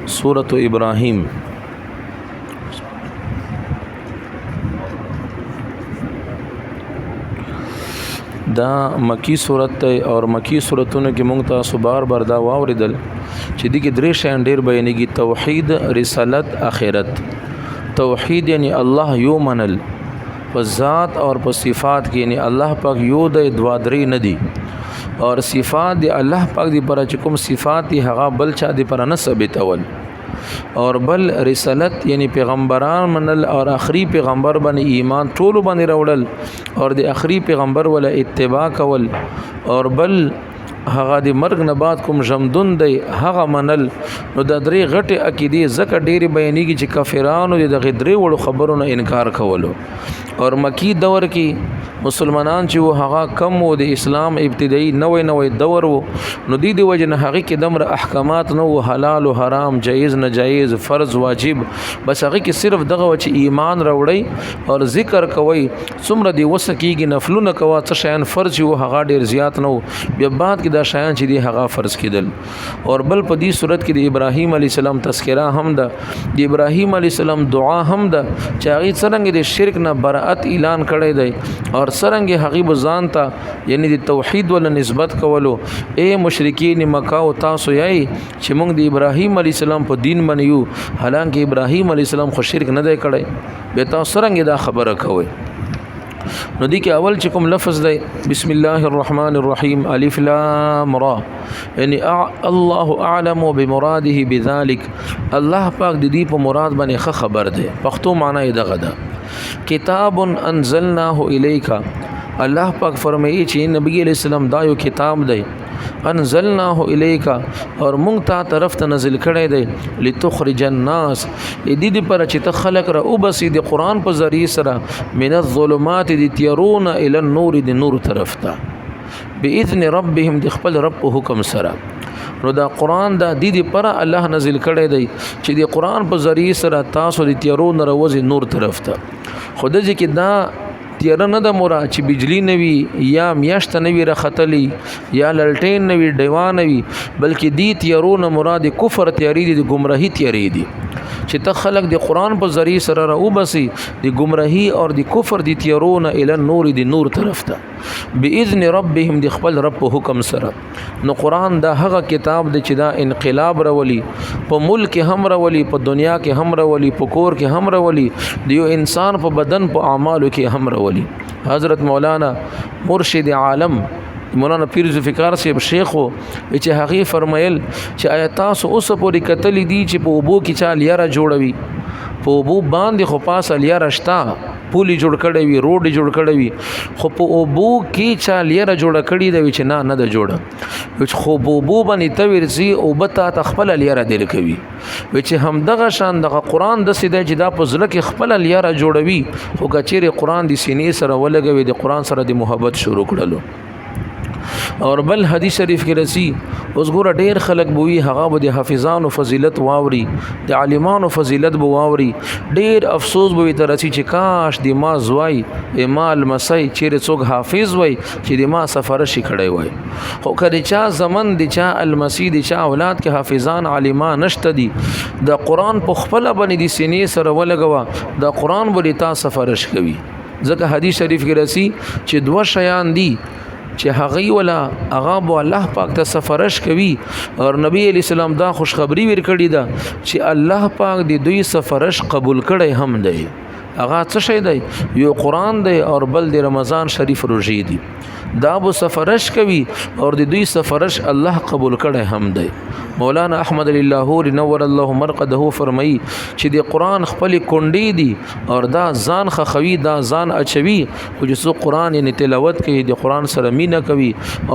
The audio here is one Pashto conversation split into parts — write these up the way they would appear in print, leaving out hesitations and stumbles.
سورة ابراهیم دا مکی صورت ته اور مکی صورتونو کې مونږ تاسو بار دا واوریدل چې دغه درې شیان ډېر بیانېږي: توحید، رسالت، آخرت. توحید یعنی الله یو منل په ذات اور په صفات کې، یعنی الله پاک یو د دوا درې نه دي، اور صفات دی الله پاک دی پر چې کوم صفات دی هغه بل چا دی پر نه ثابتول، اور بل رسالت یعنی پیغمبران منل اور آخری پیغمبر باندې ایمان ټول باندې راوړل اور د آخری پیغمبر ولا اتباع کول، اور بل هغه د مرګ نه بعد کوم ژوندون دی هغه منل. نو د درې غټه عقیده زکه ډېری بیانېږي چې کافرانو د غدرې وړو خبرونو انکار کولو. اور مکی دور کې مسلمانان چې هغه کم وو، د اسلام ابتدایي نوې دور وو، نو د وجه نه هغه کې دمر احکامات نو حلال او حرام، جایز ناجایز، فرض واجب، بس هغه کې صرف دغه چې ایمان راوړی اور ذکر کوي، څومره دی وسکیږي نفلونه کوا، څه شیان فرض وو هغه ډېر زیات نو، بیا بعد کې دا شیان چې دی هغه فرض کېدل. اور بل په دې صورت کې د ابراهیم علی السلام تذکرہ هم ده، د ابراهیم علی السلام دعا هم ده چې هغه څنګه د شرک نه براءت اعلان کړی دی، اور څنګه هغه بزان ته یعنی د توحید ول نسبت کولو. اے مشرکین مکه او تاسو یې چې موږ د ابراهیم علی السلام په دین باندې یو، حالانکه ابراهیم علی السلام خو شرک نه دی کړی، به تاسو څنګه دا خبره کوئ؟ نو دی کې اول چې کوم لفظ دی بسم الله الرحمن الرحیم الف لام را، یعنی الله اعلم بمراده بذلك، الله پاک د دې په مراد باندې خبر دی. پښتو معنی دغه ده، کتاب انزلناه الیک، الله پاک فرمایي چې نبی علیہ السلام دا یو کتاب دی، انزلناه الیک، اور مونږ ته طرف ته نازل کړی دی، لتخرج الناس، دې پر چې ته خلق را او بس د قران په ذریعہ سره، من الظلمات دي تيرون الى النور، د نور طرف ته، باذن ربهم د خپل رب په حکم سره. نو دا قران دا د پر الله نازل کړی دی چې د قران په ذریعہ سره تاسو د تيرون راوځي نور طرف ته. خود ځکه دا تیار نه د مراد چې بجلی نوي یا میاشت نوي رختلی یا للټین نوي دیوان نوي، بلکې دی تیارونه مراد کفر تیاری دي، د گمراهی تیاری دي چې ته خلق د قران په ذریعہ سره راو بسي د گمراهی اور د کفر د تیارونه ال النور، د نور طرف ته، باذن ربهم د خپل رب په حکم سره. نو قران دا هغه کتاب دی چې دا انقلاب راولي، په ملک هم راولي، په دنیا کې هم راولي، په کور کې هم راولي، د یو انسان په بدن په اعمالو کې هم راولي. حضرت مولانا مرشد عالم مولانا پیر ذوالفقار صاحب شیخو چې هغه فرمایل چې آیا تاسو اوس پورې کتلی دي چې په اوبو کې چا لیاره جوړوي، په اوبو باندې خو پاسه لیاره شته، پولی جوړ کړی وي، روډ جوړ کړی وي، خو په اوبو کې چا لیاره جوړه کړې ده چې نه ده جوړه، خو په اوبو باندې ته ورځي او بته خپل لیاره دل کوي، چې هم دغه شان دغه قران د سیده چې دا په ځل کې خپل لیاره جوړوي، خو کچېره قران د سینې سره ولګوي، د قران سره د محبت شروع کړلو. اور بل حدیث شریف کې رسی اوس ګوره ډېر خلک بوي هغه به د حافظانو فضیلت واوري، د عالمانو فضیلت به واوري، ډېر افسوس به تر رسی چې کاش د ما زوی امال مسای چیرې څوک حافظ وای چې د ما سفر شي کړی وای. خو کله چا زمن د چا المسی د چا اولاد کې حافظان عالمان نشته دي، د قران په خپل باندې د سینې سره ولګوا، د قران به تا سفرش کوي. ځکه حدیث شریف کې رسی چې دوه شیان دي چې هغه ولا هغه بو الله پاک ته سفرش کوي، اور نبی علیہ السلام دا خوشخبری ورکړی دا چې الله پاک د دوی سفرش قبول کړي هم دی. هغه څه شي دی؟ یو قران دی اور بل د رمضان شریف روزي دی، دا بو سفرش کوي اور د دوی سفرش الله قبول کړي هم دی. مولانا احمد علی لاہوری نور الله مرقده فرمایي چې د قران خپل کونډې دي اور دا ځان خخوي، دا ځان اچوي، خو چې قران یې تلاوت کوي، د قران سره مینه کوي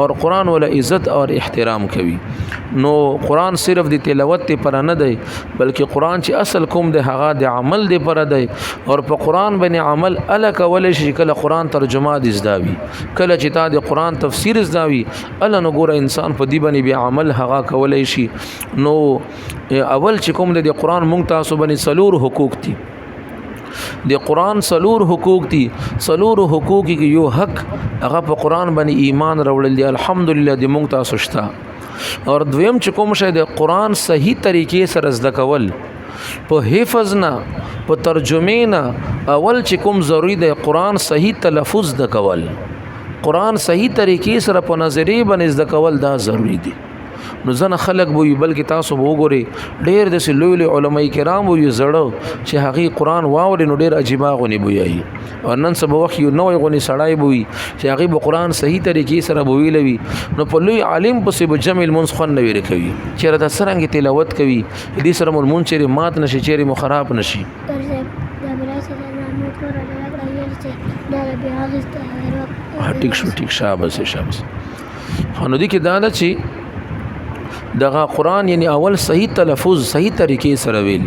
اور قران ولا عزت اور احترام کوي. نو قران صرف د تلاوت پر نه دی، بلکې قران چې اصل کوم د هغه د عمل دی پر دی، اور په قران باندې عمل الک ول شي. کله قران ترجمه دي زداوي، کله چې تا د قران تفسیر زداوي، الله نو ګوره انسان په دی باندې به عمل هغه کولای شي. نو اول چې کوم د قران مونږ تاسو باندې سلور حقوق دي، د قران سلور حقوق دي، سلور حقوق کې یو حق هغه په قران باندې ایمان راوړل دي. الحمدلله د مونږ تاسو شته اور دویم چې کوم شی د قرآن صحیح طریقې سره زده کول په حفظ نه په ترجمه نه اول چې کوم ضروری د قرآن صحیح تلفظ د کول قرآن صحیح طریقې سره په نظریه باندې زده کول دا ضروری دي نو ځنه خلک وي بلکې تاسو وګورئ ډېر د لوی علماء کرام وي زړه چې هغه قرآن واوري نو ډېر عجیبه غوني بوي او نن سبا وخت یو نوې غوني سړای بوي چې هغه به قرآن صحیح طریقې سره بوي لوي نو په لوی عالم پسې به جمع المنص خون نه ویل کوي چې د سرنګ تلاوت کوي دې سره مون چیرې مات نشي چیرې مو خراب نشي ټیک شاباس نو دې کې دا ده چې دغه قرآن یعنی اول صحیح تلفظ صحیح طریقې سره ویل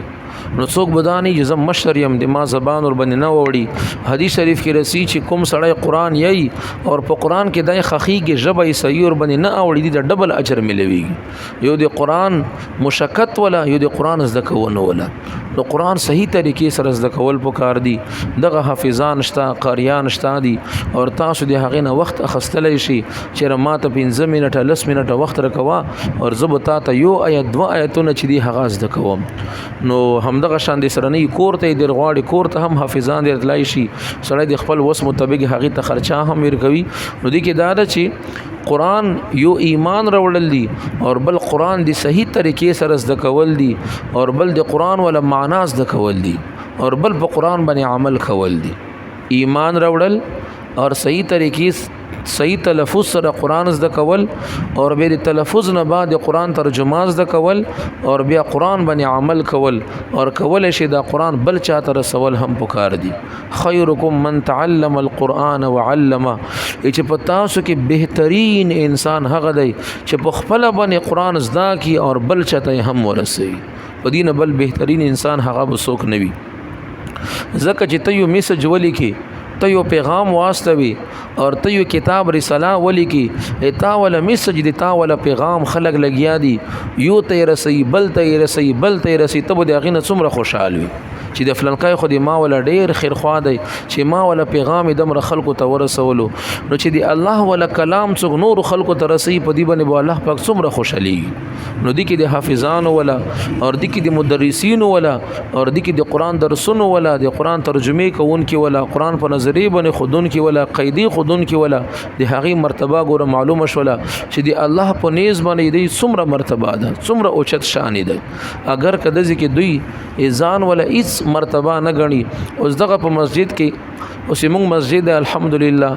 نو څوک بدانی جزم مشر یم د ما زبان ور باندې نه وړي حدیث شریف کې رسی چې کوم سړی قرآن یی او په قرآن کې دای خخیږي ژبه صحیح ور باندې نه اوړي د ډبل اجر ملويږي یو د قرآن مشقت ولا یو د قرآن زده کول ولا نو قرآن صحیح طریقې سره زده کول پکار دي دغه حافظان شته قاریان شته دي او تاسو د هغې نه وخت اخستلی شي چې ما ته 15 منټه 10 منټه وخت راکوا او زه به تا ته یو آیت دوه آیتونه چې دي هغه زده کوم نو همدغه شان د سره نه کور ته در غواړي کور ته هم حافظان در تلای شي سړی د خپل وس مطابق هغې ته خرچه هم ورکوي نو دې کې دا ده چې قرآن یو ایمان راوړل دي او بل قرآن دی صحیح طریقې سره زده کول دي او بل د قرآن ولا معنا زده کول دي او بل په قرآن باندې عمل کول دي ایمان راوړل او صحیح طریقې صحیح تلفظ سره قرآن زده کول او بیا د تلفظ نه بعد قرآن ترجمه زده کول او بیا قرآن باندې عمل کول او کول شي دا قرآن بل چاته رسول هم پکار دي خیرکم من تعلم القرآن وعلمه چې په تاسو کې بهترین انسان هغه دی چې په خپل باندې قرآن زده کی او بل چاته هم ورسي په دین بل بهترین انسان هغه وسوک نوي زکه چې ته یو میسج ولیکي ته یو پیغام واستوي او ته یو کتاب رساله ولیکي تا ولا میسج دی تا ولا پیغام خلق لګیا دي یو ته رسي بل ته رسي بل ته رسي ته به دغه نه څومره خوشاله وي چې د فلانکای خو د ما ولا ډیر خیر خوا دی چې ما ولا پیغام دمر خلکو ته ورسولو نو چې دی الله ولا کلام څو نور خلکو ته رسي په دی باندې الله پاک څومره خوشالي نو دی کې د حافظان ولا او دی کې د مدرسین ولا او دی کې د قران درسونو ولا د قران ترجمه کوونکي ولا قران په نظریه باندې خودون کې ولا قیدی خودون کې ولا د هغه مرتبه ګوره معلومه شولا چې دی الله په نیز باندې دی څومره مرتبه ده څومره اوچت شان دی اگر کده چې دوی اذان ولا هیڅ مرتبه نه غني اوس دغه په مسجد کې اوس موږ مسجد الحمدلله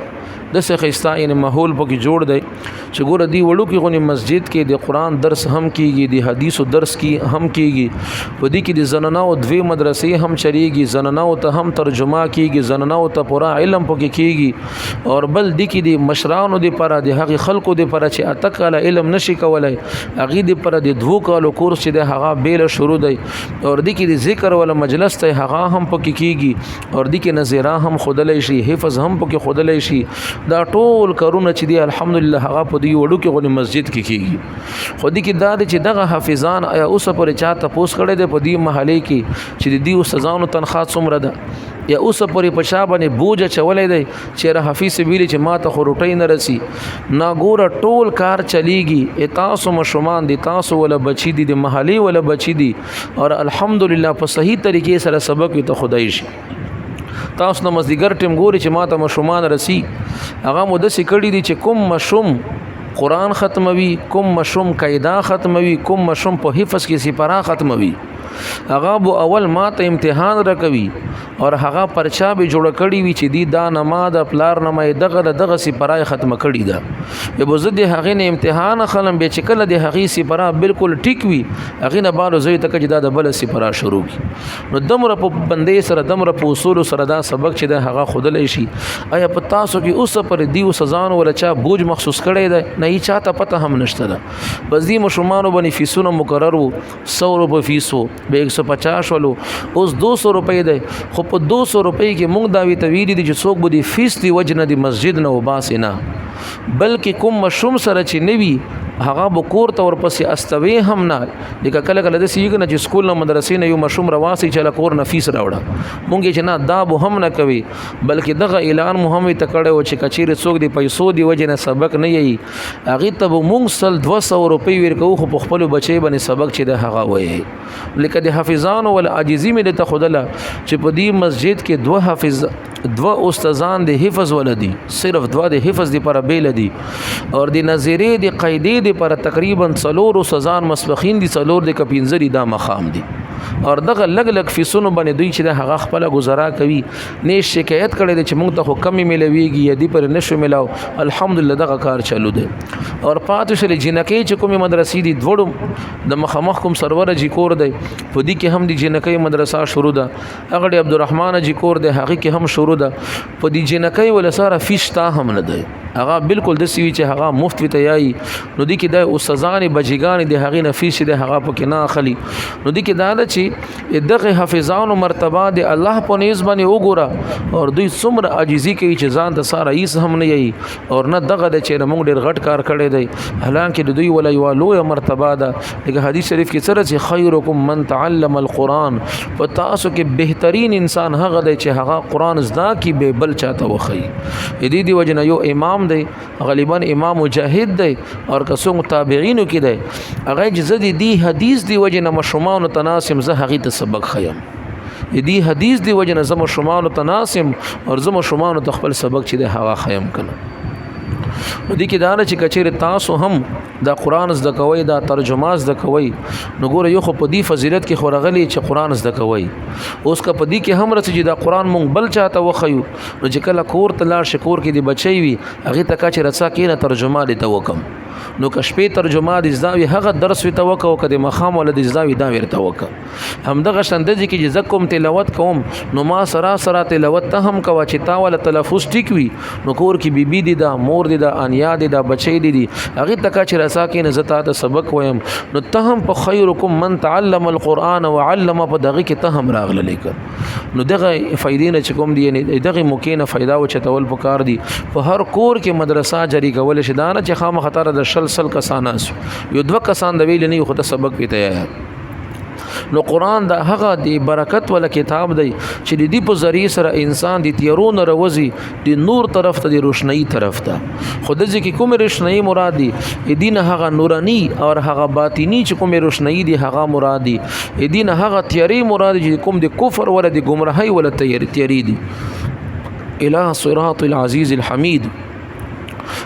د څخه یعنی ماحول پکې جوړ دی چې ګوره دی وړو کې غونې مسجد کې د قرآن درس هم کیږي د حدیثو درس کی هم کیږي په دې کې د زنانو دوی مدرسې هم چریږي زنانو ته هم ترجمه کیږي زنانو ته پورا علم پکې کیږي او بل د کې د مشرانو د پر د هغه خلکو د پر چې اتکل علم نشي کولای هغه د پر د 2 کالو کورس چې د هغه بیل شروع دی او د کې د ذکر ولا مجلس ته هغه هم پکې کیږي او د کې نظیره هم خودلې شي حفظ هم پکې خودلې شي دا ټول کارونه چې دی الحمدلله هغه په دی وړو کې غونې مسجد کې کیږي خو دې کې دا چې دغه حافظان آیا اوس پر چاته پوس کړي دی په دی محلي کې چې دی استادانو تنخواه څومره ده یا اوس پر پچا باندې بوج چولې دی چې حافظ ویلي چې ما ته خو روټۍ نه رسی نا ګوره ټول کار چلیږي تاسو مشومان دي تاسو ولا بچی دي د محلي ولا بچی دي او الحمدلله په صحیح طریقې سره سبق ته خدای شي تاسو نو مزدیګر ټیم ګوري چې ماته مشومان رسی هغه مده سکړی دي چې کوم مشوم قرآن ختموي کوم مشوم قاعده ختموي کوم مشوم په حفظ کې سپارا ختموي هغه بو اول ماته امتحان راکوي اور هغه پرچا به جوړ کړی وي چې دی دا نماز پلار نمای دغه سپارا ختم کړی دا به بزد هغه نه امتحان خلم به چې کله د هغه سپارا بالکل ټیک وي هغه نه بارو زوی تک چې دا د بل سپارا شروع کی نو دمر په بندې سره دمر په اصول سره دا سبق چې دا هغه خودلې شي آیا په تاسو کې اوس پر دی سزان ولا چا بوج مخصوص کړی دا نه هیڅ چاته پته هم نشته دا بس دی مشمانو باندې فیسونه مقرر وو 100 روپے فیسو به 150 ولو اوس 200 روپے دی خو په 200 روپے کې مونږ دا وی تویری دي چې څوک به دی فیس دی وجنه دی مسجد نه وباس نه بلکې کوم مشوم سره چې نوي هغه بکور ته ورپسې استوي هم نه لکه کله کله د سیګ نه چې سکول نه مدرسې نه یو مشوم رواسي چې له کور نفیس راوړه مونږ چې نه دا به هم نه کوي بلکې دغه اعلان محمد تکړه و چې کچیر څوک دی پیسو دی وجه نه سبق نه یي هغه ته مونږ سل 200 روپۍ ورکو خو په خپل بچي باندې سبق چې د هغه وایي لکه د حافظان ول عاجزی مې ته خدله چې په دې مسجد کې دو استادان د حفظ ولدي صرف دوا د حفظ دی پر بیل دي اور د نظریه د قاعده دی پر تقریبا 3 استادان مسبخین دي 3 د کپینځري دا مخام دي اور دغه لګ لګ فیسونو باندې دوی چې د هغه خپل گزارا کوي نه شکایت کړي چې موږ ته حکم ملويږي یا دی پر نشو ملاو الحمدلله دغه کار چالو دی اور پاتې شل جنکې چې کومه مدرسې دي دوړو د مخامخ کوم سرور جی کور دی په دې کې هم د جنکې مدرسه شروع ده هغه د عبدالرحمن جی کور دی هغه کې هم شروع ده په دې جنکې ول سره فیش تا هم نه دی هغه بالکل د سوي چې هغه مفت وي تیاي نو دي کې د استادان بجګان د هغه نفیس د هغه پکې نه اخلي نو دي کې دا چې دغه حافظان او مرتبه د الله په نيز باندې وګوره اور دوی څومره عاجزي کوي چې ځان د ساره ایس هم نه یي اور نه دغه د چې موږ ډېر غټ کار کړی دی حالانکه د دوی ولا یو لوی مرتبه ده لکه حدیث شریف کې سره چې خیرکم من تعلم القرآن فتاسو کې بهترین انسان هغه دی چې هغه قرآن زدا کی به بل چاته وخی دې دی وجنه یو امام دی غالبا امام مجاهد دی اور کسو متابعینو کې دی هغه جزدي دی حدیث دی وجنه مشرومان تناسم زه هغه ته سبق خیم دی حدیث دی وجنه زه مشرومان تناسم اور زه مشرومان ته خپل سبق چې دی هغه خیم کنه نو دي کې دا نه چې کچېره تاسو هم دا قران زده کوي دا ترجمه زده کوي نو ګوره یو خو په دې فضیلت کې خورغلی چې قران زده کوي اوس کا په دې کې هم رسې چې دا قران مونږ بل چاته وخیو نو چې کله کور ته لاړ شکور کې دی بچي وي هغه ته کا چې رڅا کې نه ترجمه دي ته وکم نو کشپې ترجمه د زاوی هغه درس وی توکو کده مخام ول د زاوی دا ورته وک هم دغه شند چې کې زکم تلاوت کوم نو ما سرا تلاوت ته هم کوا چې تا ول تلفظ ټیک وی نو کور کې بیبي دي دا مور دي دا انیا دي دا بچي دي هغه تکا چې رسا کې نه زتا ته سبق ويم نو ته هم په خیرکم من تعلم القرآن وعلم په دغه کې ته هم راغله لیک نو دغه فائدې نه چکم دي نه دغه مکینه فائدہ او چتول پکار دي په هر کور کې مدرسه جاری کول شدانه چې خامہ خطر د شل کسان یو دو کسان د ویل نه خو ته سبق پیته نو قران دا هغه دی برکت ول کتاب دی چې د دې په ذریعہ سره انسان د تیرون روزي د نور طرف ته د روشنايي طرف ته خود ځکه کوم روشنايي مراد دي دین هغه نورانی او هغه باطینی چې کوم روشنايي دي هغه مراد دي دین هغه تیاری مراد دي کوم د کفر ول د گمراهي ول تیاری دي الہ صراط العزیز الحمید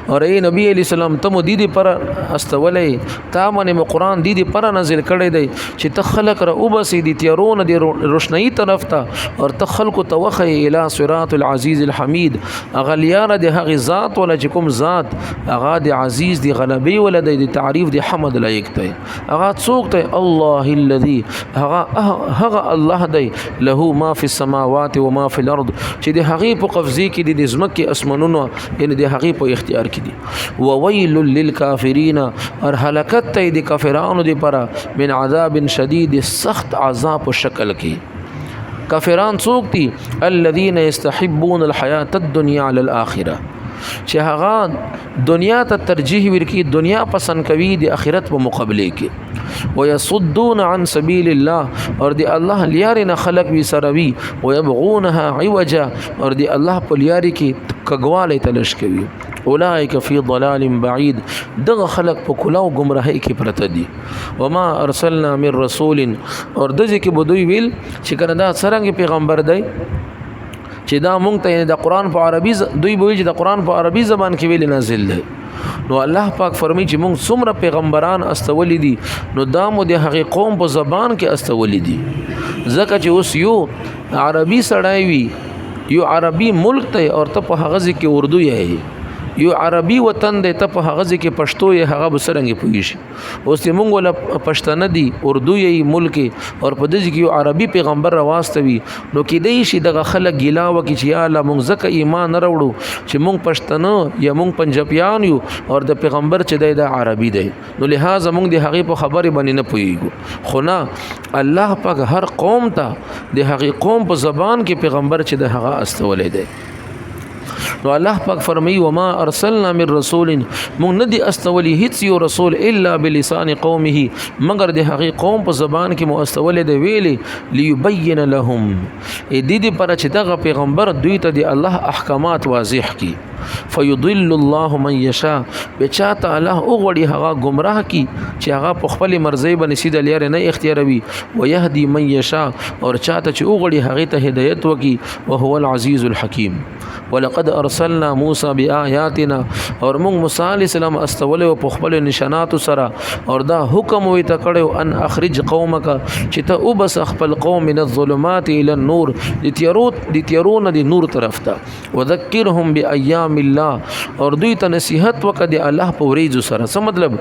اور اے نبی علیہ السلام تم دیدی پر استولې تا باندې قرآن دیدی پر نازل کړي دی چې تخلق را وبسي دي تیرون دی روشنايي طرف ته اور تخلق توخی الى صراط العزیز الحمید اغلیار دی هغه ذات ولا چې کوم ذات هغه دی عزیز دی غلبی ولا دی تعریف دی حمد لایق دی هغه څوک دی الله الذي هغه الله دی له ما فی السماوات و ما فی الارض چې دی هغه په قبضه کې دی زمکه اسمنونو یعنی دی هغه په اختیار کې دي وویل للکافرین اور هلاکت ته دي کافرانو دي پر من عذاب شدید سخت عذاب په شکل کې کافران څوک دي الذين يستحبون الحیات الدنیا علی الاخره چې هغه دنیا ته ترجیح ورکی دنیا پسند کوي د آخرت په مقابله کې ويصدون عن سبيل الله اور دی الله لیاري نه خلق وی سروي ويبغونها عوجا اور دی الله په لیاري کې کګواله تلش کوي اولئک فی ضلال بعید دغه خلق په کلاو گمراهی کې پرته دي وما ارسلنا من رسول اور دغه کې بدوی ویل چې کنه دا څنګه پیغمبر دی چې دا مونږ ته د قران په عربي دوی به چې د قران په عربي زبان کې ویل نازل دی نو الله پاک فرمایي چې مونږ څومره پیغمبران استولې دي نو دا مو د هغه قوم په زبان کې استولې دي ځکه چې اوس یو عربي سړی وي یو عربي ملک ته او ته په هغه ځکه اردو یې یو عربي وطن دی ته په هغه ځکه پښتو یې هغه بسرنګ پوي شي اوس موږ ولا پښتانه دي اردو یې ملک او په دې کې یو عربي پیغمبر راوستوي نو کې دی شي دغه خلک ګیلا وکي چې یا الله مونږ ځکه ایمان نه وروړو چې مونږ پښتانه یا مونږ پنجابیان یو او د پیغمبر چې دی د عربي دی نو لہذا مونږ د هغه په خبرې باندې نه پويګو خو نه الله پاک هر قوم ته د هغه قوم په زبان کې پیغمبر چې د هغه استولې دی نو الله پاک فرمایي وما ارسلنا من رسول مونږ نه دي استولي هیڅ یو رسول الا بلسان قومه مگر د هغه قوم په زبان کې مو استولي دی ویلي ليبين لهم دې پر چې دغه پیغمبر دوی ته د الله احکامات واضح کی فیضل الله من یشاء بچاته الله او غړي هغه گمراه کی چې هغه په خپل مرزي باندې سیده لري نه اختیاروي ويهدي من یشاء اور چاته چې او غړي هغه ته هدایت وکي وهو العزيز الحكيم ولقد ارسلنا موسى بآياتنا اور موږ موسی عليه السلام استول په خپل نشانات سره اور دا حکم وي تکړو ان اخرج قومك چې ته او بس خپل قوم من الظلمات الى النور لتيرون دي نور طرف ته وذكرهم بأيام الله اور دوی ته نصیحت وکړه الله په وریځو سره څه مطلب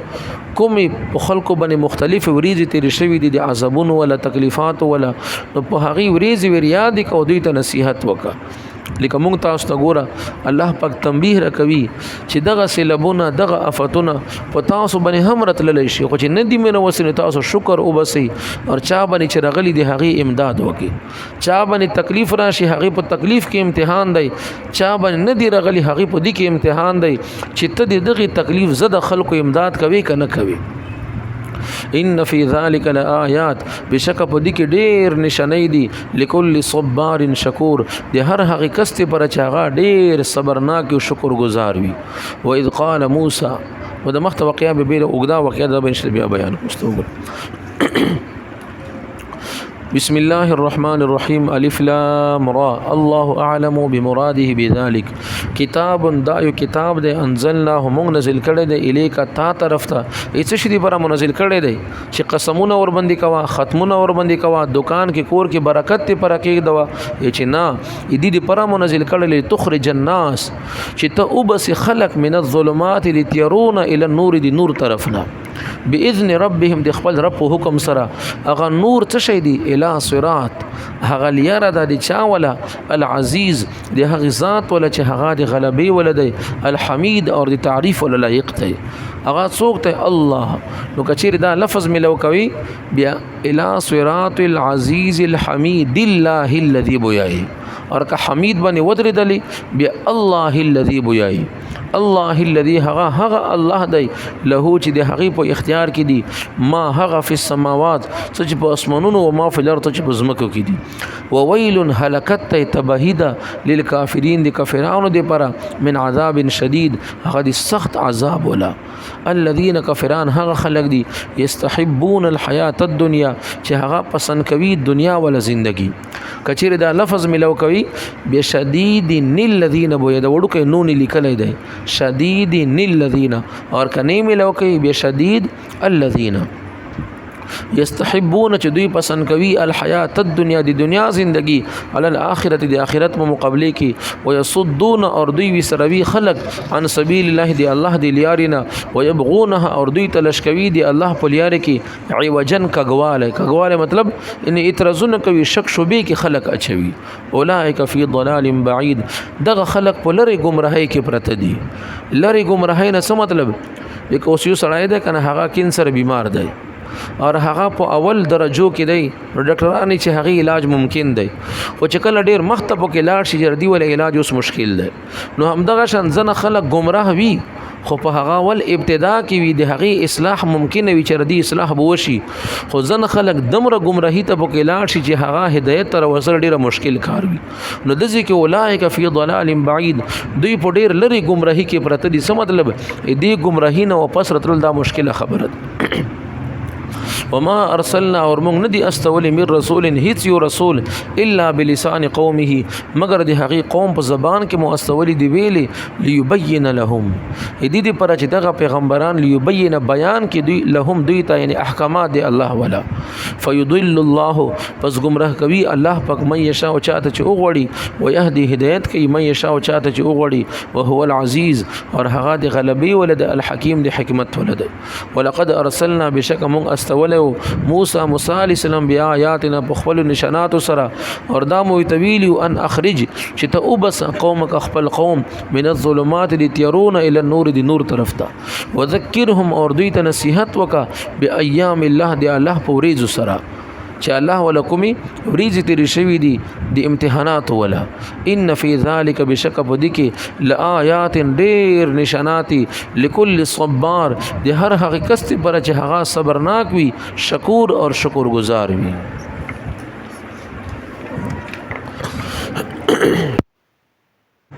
کومي په خلکو باندې مختلف وریځې تیر شوی دي د عذابونو ولا تکلیفات ولا نو په هغه وریځې وریا دي کو دوی ته نصیحت وکړه لکه مونږ تاسو ته ګوره الله پاک تنبیه راکوي چې دغه سیلابونه دغه آفتونه په تاسو باندې هم راتللی شي خو چې نه دي مینه وسنه تاسو شکر وبسئ اور چا باندې چې راغلي دي هغې امداد وکړي چا باندې تکلیف راشي هغې په تکلیف کې امتحان دی چا باندې نه دي راغلي هغې په دې کې امتحان دی چې ته د دغې تکلیف زده خلکو امداد کوي که نه کوي ان فی ذلک لآیات بشک په دې کې ډېر نشانې دي لکل صبار شکور د هر هغه کس ته پر چاغه ډېر صبرناک او شکر گزار وي و اذ قال موسی و د مخته واقعیا به بیره اوګدا واقعیا د بنشل بیا بیان کوم بسم الله الرحمن الرحيم الف لام را الله اعلم بمراده بذلك کتاب دایو کتاب دے انزلناه موږ نازل کړی دی الیک تا طرف ته هیڅ شی دی پر منزل کړی دی چې قسمونه ور باندې کوا ختمونه ور باندې کوا دکان کې کور کې برکت ته پر کې دوا چې نه دې دی پر منزل کړی تخرج الناس چې ته او بس خلق من الظلمات لتيرون الى النور دی نور طرفنا باذن ربهم د خپل رب حکم سره هغه نور څه شي دی الی صراط هغه لیاره د چا ولا العزیز د هغه ذات ولا چې هغه د غلبي ولا دی الحمید او د تعریف ولا لایق دی هغه څوک ته الله نو کچیر دا لفظ ملو کوي بیا الی صراط العزیز الحمید الله الذي بویای اور که حمید باندې ودرېدلی بیا الله الذي بویای الله الذي هغه الله دی له چې د هغه په اختیار کې دي ما هغه فی السماوات چې په اسمانونو او ما فی الارض چې په زمکو کې دي وویل هلکت تبهیدا للکافرین د کافرانو د پر من عذاب شدید هغه د سخت عذاب ولا الذين کافران هغه خلق دي یستحبون الحیات الدنیا چې هغه پسند کوي دنیا ولا زندگی کچیر دا لفظ ملو کوي بشدید الذين بو دا وړو کې نون لیکل دی شدید الذين اور کنه ملو کوي بشدید الذين یستحبون چې دوی پسند کوي الحیات الدنیا د دنیا زندگی علی الاخرت د اخرت په مقابله کې ويصدون اور دوی وسروي خلق عن سبیل الله دی الله دی لیارینا ويبغونها اور دوی تلش کوي دی الله په لیاره کې عوجن کګواله مطلب ان اعتراضونه کوي شک شوبې کې خلق اچوي اولئک فی ضلال بعید دغه خلق په لری گمراهی کې پرته دي لری گمراهی نه څه مطلب یک اوس یو سړی ده کنه هغه کینسر بیمار دی اور هغه په اول درجو کې دی ډاکټرانی چې هغه علاج ممکن دی او چې کله ډیر مختبو کې لاړ شي جردي ول علاج اوس مشکل دی نو همدغه شان ځنه خلک گمراه وي خو په هغه ول ابتدا کې وي د هغه اصلاح ممکن وي چې ردي اصلاح بوشي خو ځنه خلک دمره گمراهی ته په لاړ شي چې هغه هدایت تر وصل ډیره مشکل کار وي نو د ځکه اولایک فی ضلال بعید دوی په ډیر لری گمراهی کې پرته دي څه مطلب دې گمراهی نه واپس راتل دا مشکله خبره ده وما ارسلنا اور موږ ندي استول من رسول هیڅ یو رسول الا بلسان قومه مگر د هغه قوم په زبان کې مو استول دی ویلي ليبين لهم دې پر چې دغه پیغمبران ليبين بیان کې دوی لهم دوی ته یعنی احکامات دی الله ولا فيضل الله پس گمراه کوي الله پاک من یشاء او چاته چې وغوړي ويهدي هدایت کوي من یشاء او چاته چې وغوړي وهو العزيز اور هغه د غلبي ولد الحکیم د حکمت ولد ولقد ارسلنا بشک من استول موسی علیہ السلام بیا آیاتنا بخبل نشانات سره اور دا مو تویلی ان اخرج چې ته وبس قومک خپل قوم من الظلمات لتيرون الى النور دی نور طرف ته وذکرهم اور دوی ته نصیحت وکا بایام الله دی الله په ورځو سره چې الله ولکمی وريځ تیری شوی دي د امتحانات ولا ان فی ذلک بشک بدی کې لآیات ډیر نشاناتی لكل صبار د هر هغه کس پر چې هغه صبرناک وي شکور اور شکر گزار وي